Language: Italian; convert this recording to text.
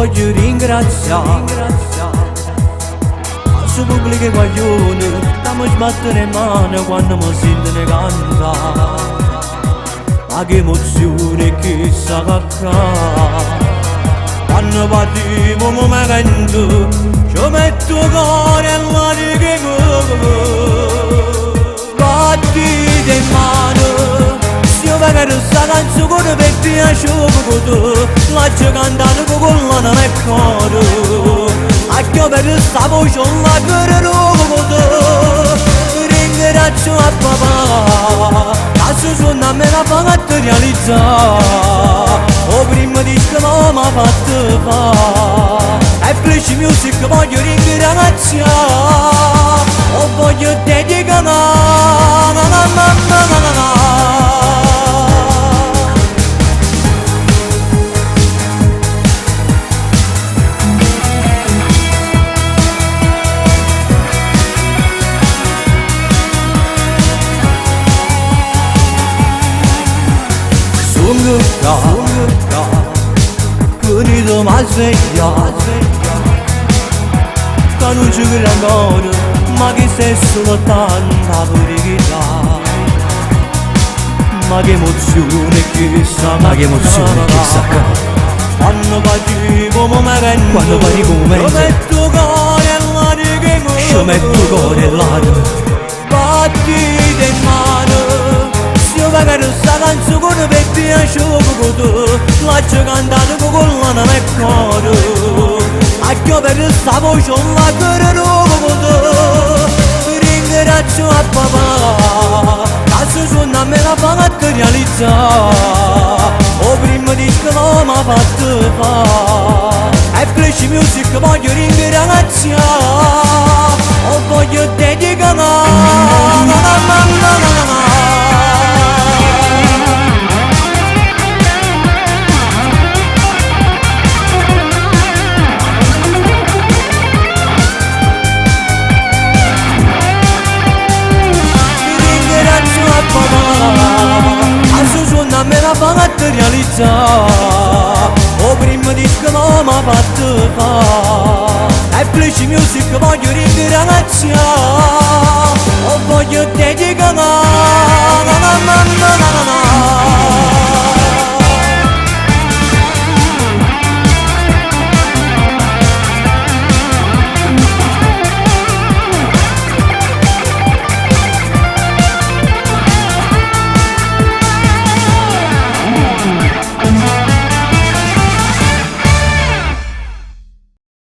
voglio ringraziare su pubbliche guaglione, dammi sbattere mano quando mi sentono cantare. Ma che emozione che sa cacca, quando parliamo un momento, ci metto cuore alla righe. Battite in mano, se io magari sta canzone per piacere, l'ho cantata con l'anima e cuore. A che per sta voce la cuore, ringrazio a papà, adesso suona a me la fatta realizzare. O prima di che non mi ha fatto fare, e Flash Music voglio ringraziare. O voglio dedicare Venito ma sveglia, che non ci crede ancora, ma che sei solo tanta verità. Ma che emozione che sa, ma che emozione che sa. Quando parliamo un momento, quando parliamo un momento, ci metto cuore alla righe, ci metto cuore all'anima. Battite in mano, se io magari sta canzone per piacere, l'ho cantata con l'anima e cuore. A che per sta voce la cuore, ringrazio a papà, adesso suona a me la fatta realizzare. O prima di che non mi ha fatto fare, e Flash Music voglio ringraziare. O voglio dedicare a me la fatta realizzare. O prima di che non mi ha fatto fare, e Flash Music voglio ringraziare. O voglio dedicare